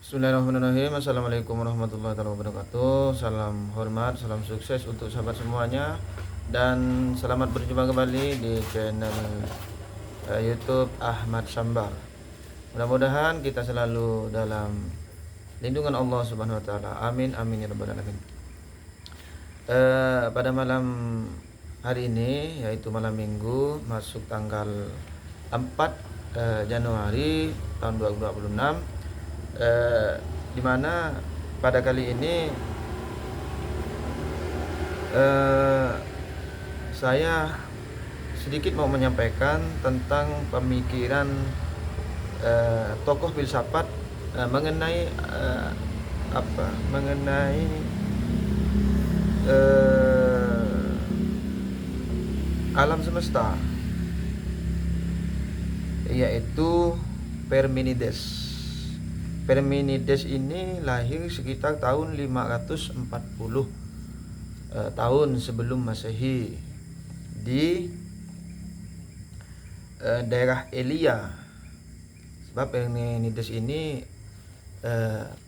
Bismillahirrahmanirrahim. Assalamualaikum warahmatullahi wabarakatuh. Salam hormat, salam sukses untuk sahabat semuanya, dan selamat berjumpa kembali di channel YouTube Ahmad Sambar. Mudah-mudahan kita selalu dalam lindungan Allah Subhanahu wa taala. Amin amin ya rabbal alamin. Pada malam hari ini, yaitu malam Minggu, masuk tanggal 4 Januari tahun 2026, di mana pada kali ini saya sedikit mau menyampaikan tentang pemikiran tokoh filsafat mengenai alam semesta, yaitu Parmenides. Parmenides ini lahir sekitar tahun 540 tahun sebelum Masehi di daerah Elia. Sebab Parmenides ini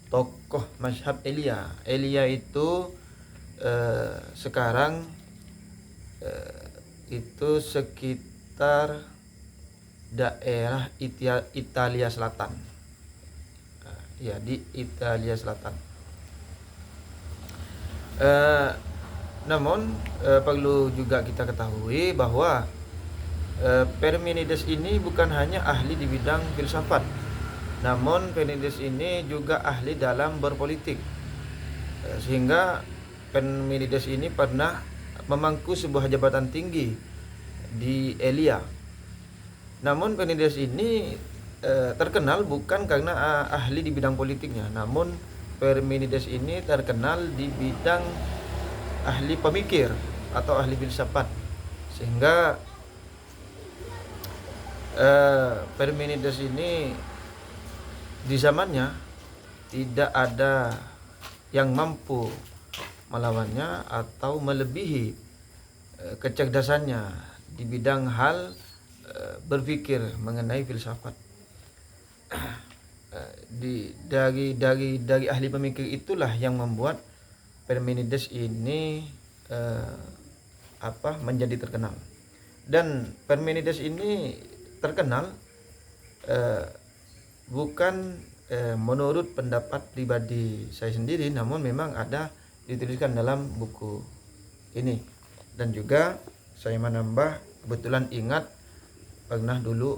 tokoh mazhab Elia. Elia itu sekarang itu sekitar daerah Italia Selatan. Ya, di Italia Selatan. Namun perlu juga kita ketahui bahwa Parmenides ini bukan hanya ahli di bidang filsafat, namun Parmenides ini juga ahli dalam berpolitik. Sehingga Parmenides ini pernah memangku sebuah jabatan tinggi di Elia. Namun Parmenides ini terkenal bukan karena ahli di bidang politiknya, namun Parmenides ini terkenal di bidang ahli pemikir atau ahli filsafat. Sehingga Parmenides ini di zamannya tidak ada yang mampu melawannya atau melebihi kecerdasannya di bidang hal berpikir mengenai filsafat. Dari ahli pemikir itulah yang membuat Parmenides ini menjadi terkenal. Dan Parmenides ini terkenal bukan menurut pendapat pribadi saya sendiri, namun memang ada dituliskan dalam buku ini. Dan juga saya menambah, kebetulan ingat pernah dulu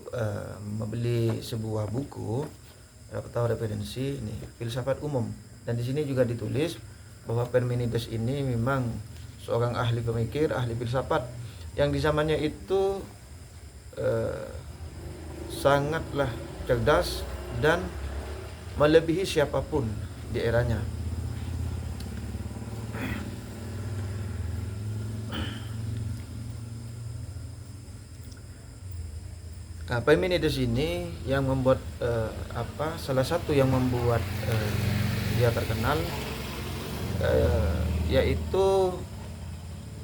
membeli sebuah buku atau referensi ini, filsafat umum, dan di sini juga ditulis bahwa Parmenides ini memang seorang ahli pemikir, ahli filsafat yang di zamannya itu sangatlah cerdas dan melebihi siapapun di eranya. Parmenides ini yang membuat salah satu yang membuat dia terkenal yaitu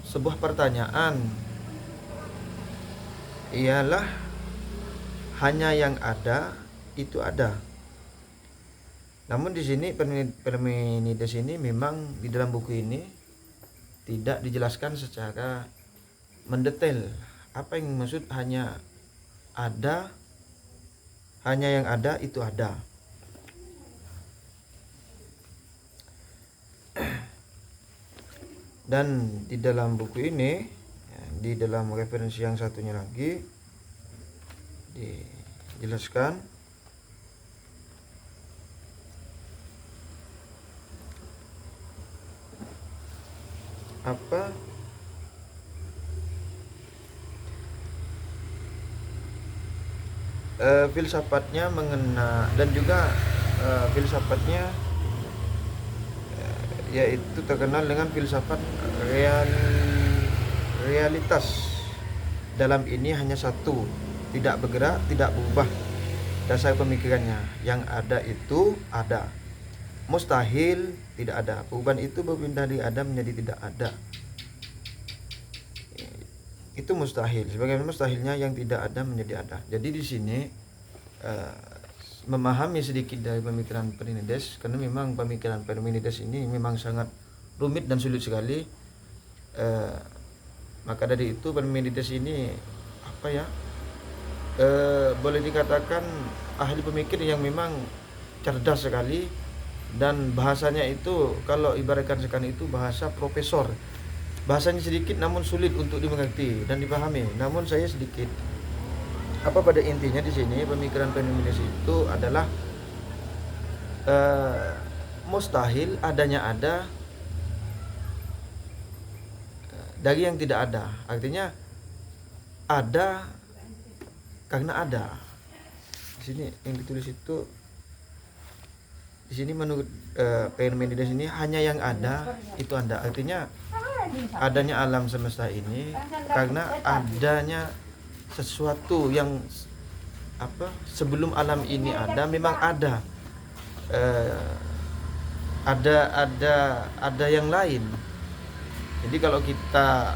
sebuah pertanyaan, ialah hanya yang ada itu ada. Namun di sini Parmenides ini memang di dalam buku ini tidak dijelaskan secara mendetail apa yang maksud hanya yang ada itu ada. Dan di dalam buku ini, di dalam referensi yang satunya lagi dijelaskan filsafatnya dan juga filsafatnya yaitu terkenal dengan filsafat realitas. Dalam ini hanya satu, tidak bergerak, tidak berubah dasar pemikirannya. Yang ada itu ada, mustahil tidak ada. Perubahan itu berpindah dari ada menjadi tidak ada. Itu mustahil. Sebagaimana mustahilnya yang tidak ada menjadi ada. Jadi di sini memahami sedikit dari pemikiran Parmenides, karena memang pemikiran Parmenides ini memang sangat rumit dan sulit sekali. Maka dari itu Parmenides ini apa ya, boleh dikatakan ahli pemikir yang memang cerdas sekali, dan bahasanya itu kalau ibaratkan sekarang itu bahasa profesor. Bahasanya sedikit namun sulit untuk dimengerti dan dipahami. Namun saya sedikit apa pada intinya di sini pemikiran Parmenides itu adalah mustahil adanya ada dari yang tidak ada. Artinya ada karena ada. Di sini yang ditulis itu, di sini menurut Parmenides ini hanya yang ada itu ada. Artinya adanya alam semesta ini karena adanya sesuatu yang apa sebelum alam ini ada memang ada. Ada yang lain. Jadi kalau kita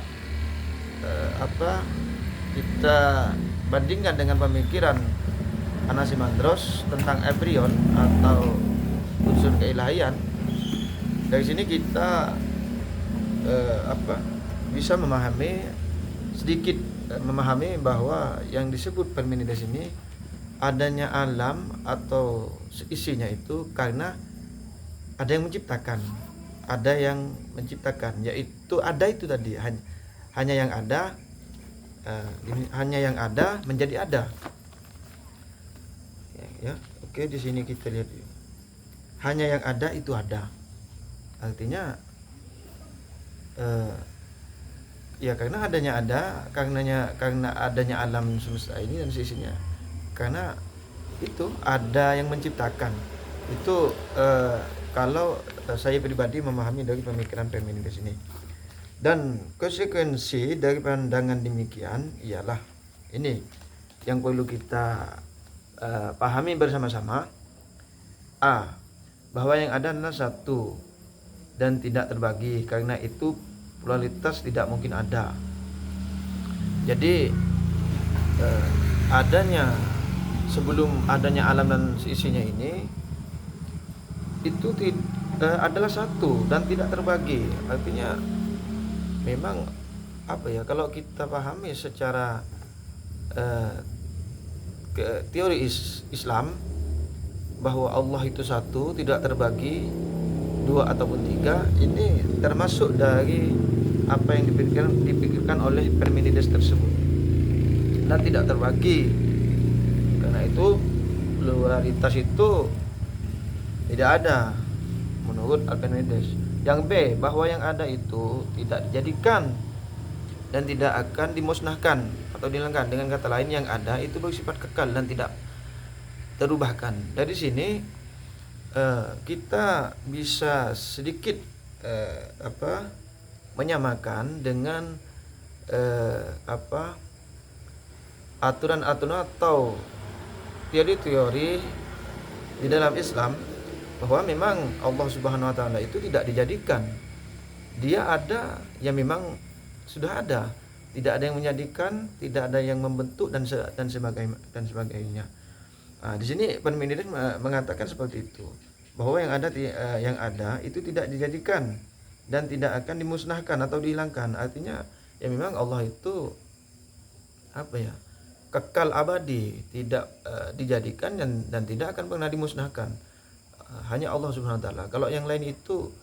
kita bandingkan dengan pemikiran Anaximandros tentang embrion atau unsur keilahian, dari sini kita bisa memahami sedikit memahami bahwa yang disebut Parmenides ini adanya alam atau isinya itu karena ada yang menciptakan, yaitu ada itu tadi hanya yang ada, hanya yang ada menjadi ada. Ya, oke, di sini kita lihat hanya yang ada itu ada. Artinya ya karena adanya ada, karena adanya alam semesta ini dan sisinya, karena itu ada yang menciptakan. Itu kalau saya pribadi memahami dari pemikiran Parmenides ini. Dan konsekuensi dari pandangan demikian ialah ini yang perlu kita pahami bersama-sama. Bahwa yang ada adalah satu dan tidak terbagi, karena itu pluralitas tidak mungkin ada. Jadi sebelum adanya alam dan isinya ini itu adalah satu dan tidak terbagi. Artinya memang kalau kita pahami secara teori Islam bahwa Allah itu satu, tidak terbagi, dua ataupun tiga, ini termasuk dari apa yang dipikirkan oleh Parmenides tersebut, dan tidak terbagi. Karena itu pluralitas itu tidak ada menurut Parmenides. Yang B, bahwa yang ada itu tidak dijadikan dan tidak akan dimusnahkan atau dihilangkan. Dengan kata lain, yang ada itu bersifat kekal dan tidak terubahkan. Dari sini kita bisa sedikit menyamakan dengan aturan-aturan atau teori-teori di dalam Islam, bahwa memang Allah Subhanahu wa taala itu tidak dijadikan. Dia ada, ya memang sudah ada. Tidak ada yang menjadikan, tidak ada yang membentuk dan sebagainya. Di sini Parmenides mengatakan seperti itu, bahwa yang ada itu tidak dijadikan dan tidak akan dimusnahkan atau dihilangkan. Artinya ya memang Allah itu kekal abadi, tidak dijadikan dan tidak akan pernah dimusnahkan. Hanya Allah Subhanahu wa taala. Kalau yang lain itu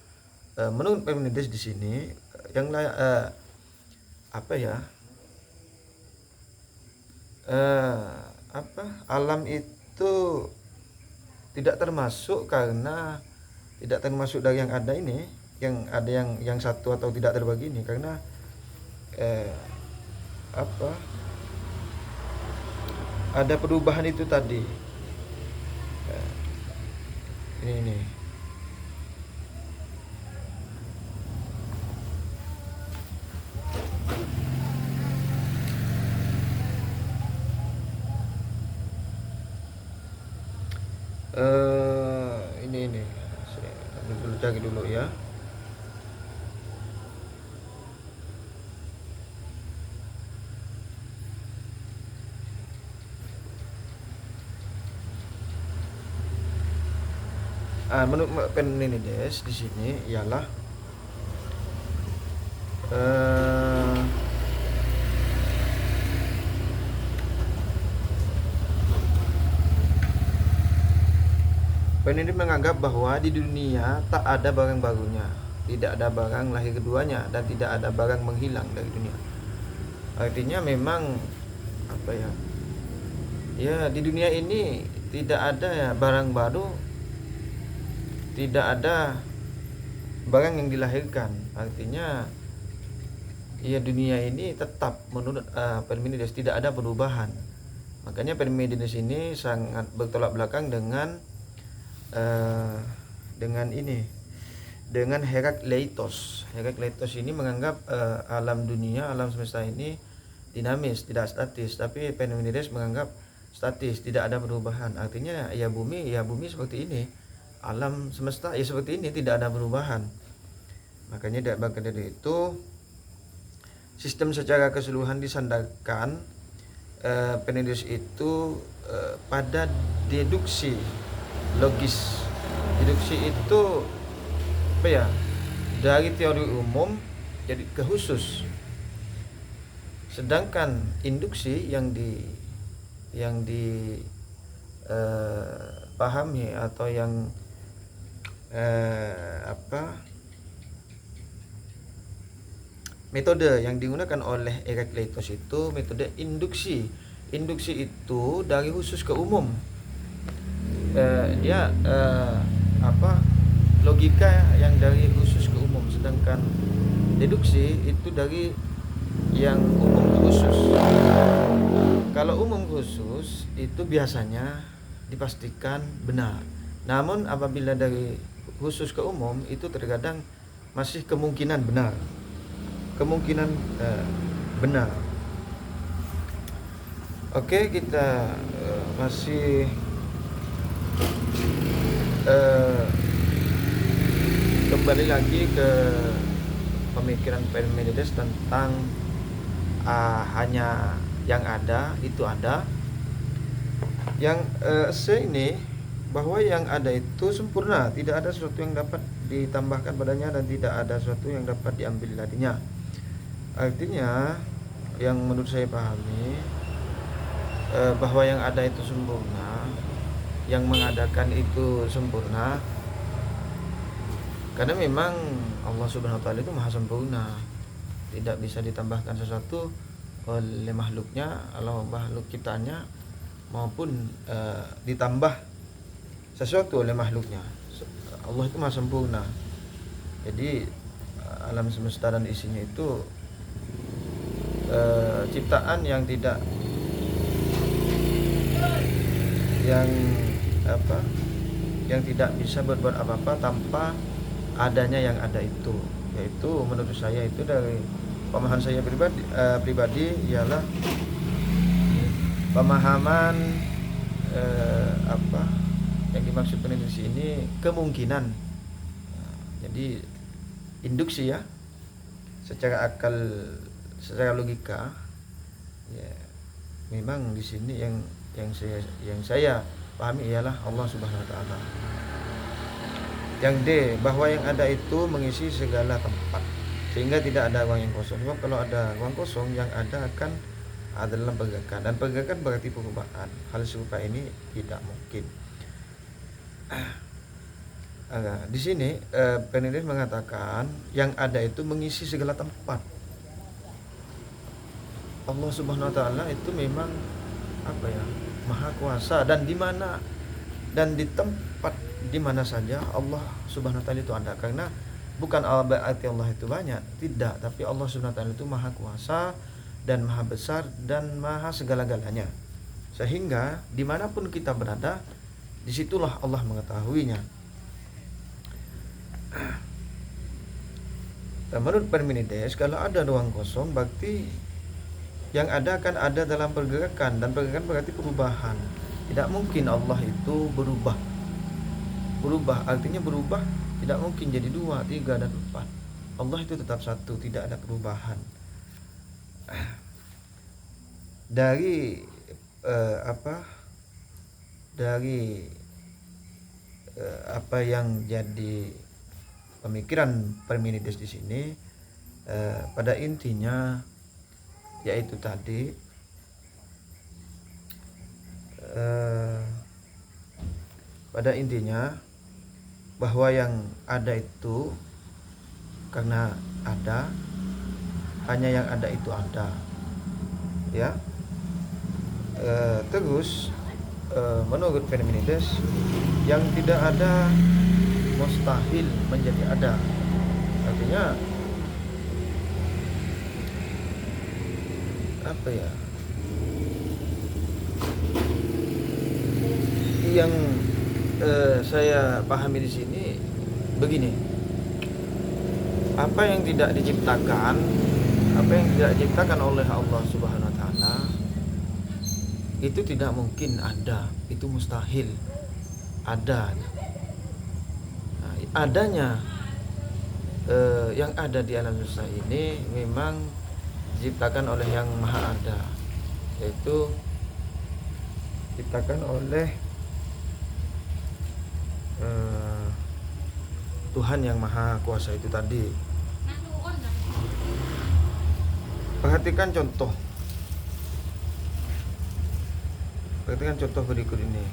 menurut Parmenides di sini yang lain alam itu tidak termasuk, karena tidak termasuk dari yang ada ini, yang ada yang satu atau tidak terbagi ini, karena ada perubahan itu tadi. Ini ini saya dulu cari dulu ya. Menurut Parmenides di sini ialah eh, Parmenides menganggap bahwa di dunia tak ada barang barunya, tidak ada barang lahir keduanya, dan tidak ada barang menghilang dari dunia. Artinya memang apa ya? Ya, di dunia ini tidak ada ya barang baru, tidak ada barang yang dilahirkan. Artinya ya dunia ini tetap menurut Parmenides tidak ada perubahan. Makanya Parmenides ini sangat bertolak belakang dengan uh, dengan Herakleitos. Herakleitos ini menganggap alam dunia, alam semesta ini dinamis, tidak statis. Tapi Parmenides menganggap statis, tidak ada perubahan. Artinya ya bumi seperti ini, alam semesta ya seperti ini, tidak ada perubahan. Makanya dari itu sistem secara keseluruhan disandarkan Parmenides itu pada deduksi logis. Deduksi itu apa ya? Dari teori umum jadi ke khusus. Sedangkan induksi yang pahami atau yang metode yang digunakan oleh Herakleitos itu metode induksi. Induksi itu dari khusus ke umum. Dia logika yang dari khusus ke umum, sedangkan deduksi itu dari yang umum ke khusus. Kalau umum khusus itu biasanya dipastikan benar. Namun apabila dari khusus ke umum itu terkadang masih kemungkinan benar. Benar. Oke, kita masih kembali lagi ke pemikiran Parmenides tentang hanya yang ada itu ada. Yang ini bahwa yang ada itu sempurna, tidak ada sesuatu yang dapat ditambahkan padanya dan tidak ada sesuatu yang dapat diambil darinya. Artinya yang menurut saya pahami bahwa yang ada itu sempurna, yang mengadakan itu sempurna, karena memang Allah Subhanahu wa taala itu maha sempurna, tidak bisa ditambahkan sesuatu oleh makhluknya, Allah makhluk ciptaannya, maupun ditambah sesuatu oleh makhluknya. Allah itu maha sempurna. Jadi alam semesta dan isinya itu ciptaan yang tidak bisa berbuat apa-apa tanpa adanya yang ada itu. Yaitu menurut saya itu dari pemahaman saya pribadi ialah pemahaman yang dimaksud Parmenides ini kemungkinan. Jadi induksi ya, secara akal, secara logika ya, memang di sini yang saya pahami ialah Allah Subhanahu wa taala. Yang D, bahwa yang ada itu mengisi segala tempat sehingga tidak ada ruang yang kosong. Sebab kalau ada ruang kosong, yang ada akan adalah pergerakan, dan pergerakan berarti perubahan. Hal serupa ini tidak mungkin. Di sini Parmenides mengatakan yang ada itu mengisi segala tempat. Allah Subhanahu wa taala itu memang maha kuasa, dan di mana dan di tempat di mana saja Allah Subhanahu wa taala itu ada. Karena bukan berarti Allah itu banyak, tidak, tapi Allah Subhanahu wa taala itu maha kuasa dan maha besar dan maha segala-galanya, sehingga dimanapun kita berada, disitulah Allah mengetahuinya. Menurut Parmenides, kalau ada ruang kosong berarti yang ada akan ada dalam pergerakan, dan pergerakan berarti perubahan. Tidak mungkin Allah itu berubah artinya berubah tidak mungkin jadi 2, 3, dan 4. Allah itu tetap satu, tidak ada perubahan. Dari apa yang jadi pemikiran Parmenides di sini, pada intinya yaitu tadi pada intinya bahwa yang ada itu karena ada, hanya yang ada itu ada, ya. Terus menurut Parmenides, yang tidak ada mustahil menjadi ada. Artinya apa ya? Yang saya pahami di sini begini, apa yang tidak diciptakan oleh Allah Subhanahu wa taala itu tidak mungkin ada, itu mustahil ada. Nah, adanya yang ada di alam semesta ini memang diciptakan oleh yang maha ada, yaitu diciptakan oleh Tuhan yang maha kuasa itu tadi. Perhatikan contoh berikut ini.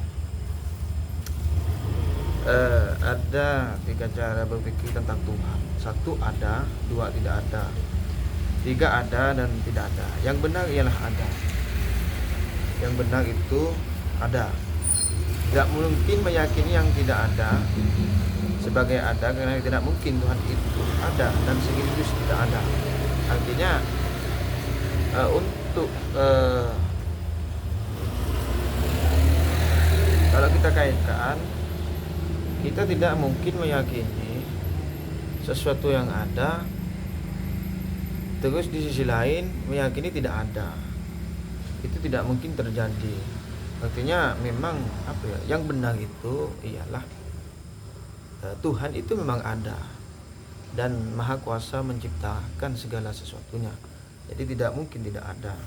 Ada 3 cara berpikir tentang Tuhan. 1 ada, 2 tidak ada, 3 ada dan tidak ada. Yang benar ialah ada. Yang benar itu ada. Tidak mungkin meyakini yang tidak ada sebagai ada, karena tidak mungkin Tuhan itu ada dan sekaligus tidak ada. Artinya untuk kalau kita kaitkan, kita tidak mungkin meyakini sesuatu yang ada terus di sisi lain meyakini tidak ada. Itu tidak mungkin terjadi. Artinya memang apa ya, yang benar itu ialah Tuhan itu memang ada dan maha kuasa menciptakan segala sesuatunya. Jadi tidak mungkin tidak ada.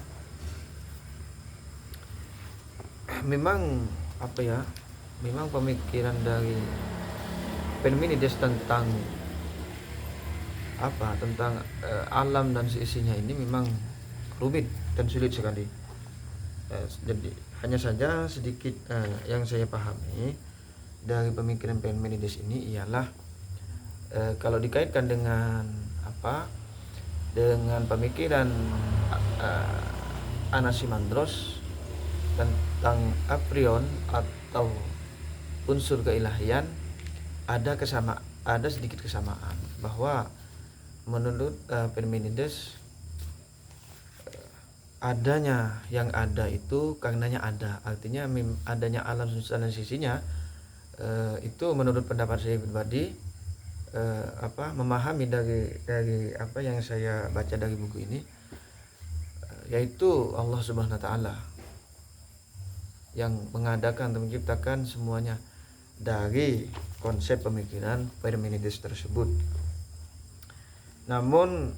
Memang apa ya, memang pemikiran dari Parmenides tentang alam dan seisinya ini memang rumit dan sulit sekali. Jadi hanya saja sedikit yang saya pahami dari pemikiran Parmenides ini ialah kalau dikaitkan dengan dengan pemikiran Anaximandros tentang aprion atau unsur keilahian, ada sedikit kesamaan, bahwa menurut Parmenides adanya yang ada itu karenanya ada. Artinya adanya alam semesta dan sisinya itu menurut pendapat saya pribadi, memahami dari apa yang saya baca dari buku ini, yaitu Allah Subhanahu wa taala yang mengadakan atau menciptakan semuanya dari konsep pemikiran Parmenides tersebut. Namun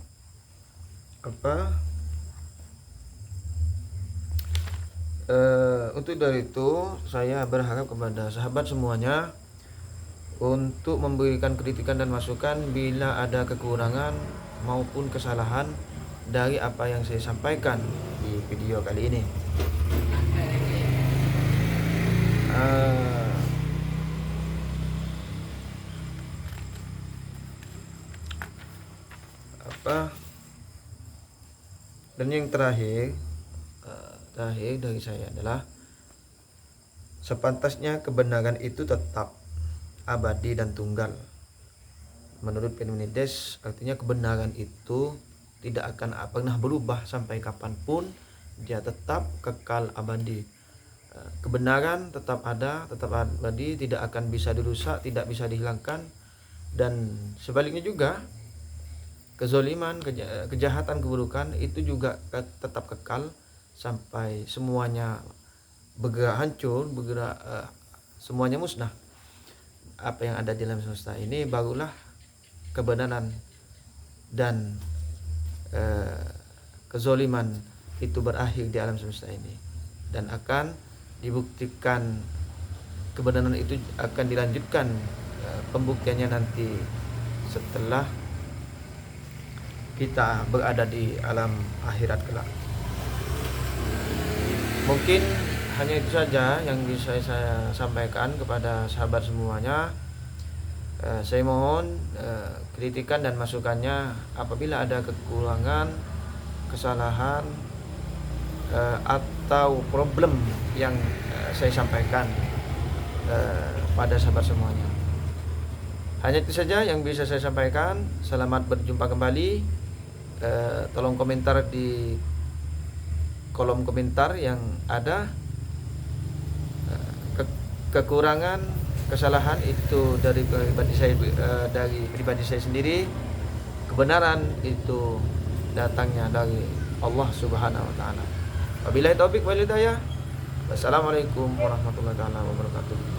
untuk dari itu saya berharap kepada sahabat semuanya untuk memberikan kritikan dan masukan bila ada kekurangan maupun kesalahan dari apa yang saya sampaikan di video kali ini. Dan yang terakhir dari saya adalah sepantasnya kebenaran itu tetap abadi dan tunggal. Menurut Parmenides, artinya kebenaran itu tidak akan pernah berubah sampai kapanpun, dia tetap kekal abadi. Kebenaran tetap ada, tetap abadi, tidak akan bisa dirusak, tidak bisa dihilangkan. Dan sebaliknya juga, kezaliman, kejahatan, keburukan itu juga tetap kekal sampai semuanya bergerak hancur, semuanya musnah. Apa yang ada di dalam semesta ini barulah kebenaran, dan kezaliman itu berakhir di alam semesta ini dan akan dibuktikan kebenaran itu akan dilanjutkan pembuktiannya nanti setelah kita berada di alam akhirat kelak. Mungkin hanya itu saja yang bisa saya sampaikan kepada sahabat semuanya. Saya mohon kritikan dan masukannya apabila ada kekurangan, kesalahan atau problem yang saya sampaikan pada sahabat semuanya. Hanya itu saja yang bisa saya sampaikan. Selamat berjumpa kembali. Tolong komentar di kolom komentar yang ada. Kekurangan, kesalahan itu dari pribadi saya sendiri. Kebenaran itu datangnya dari Allah Subhanahu wa taala. Wabillahi taufik wal hidayah. Wassalamualaikum warahmatullahi wabarakatuh.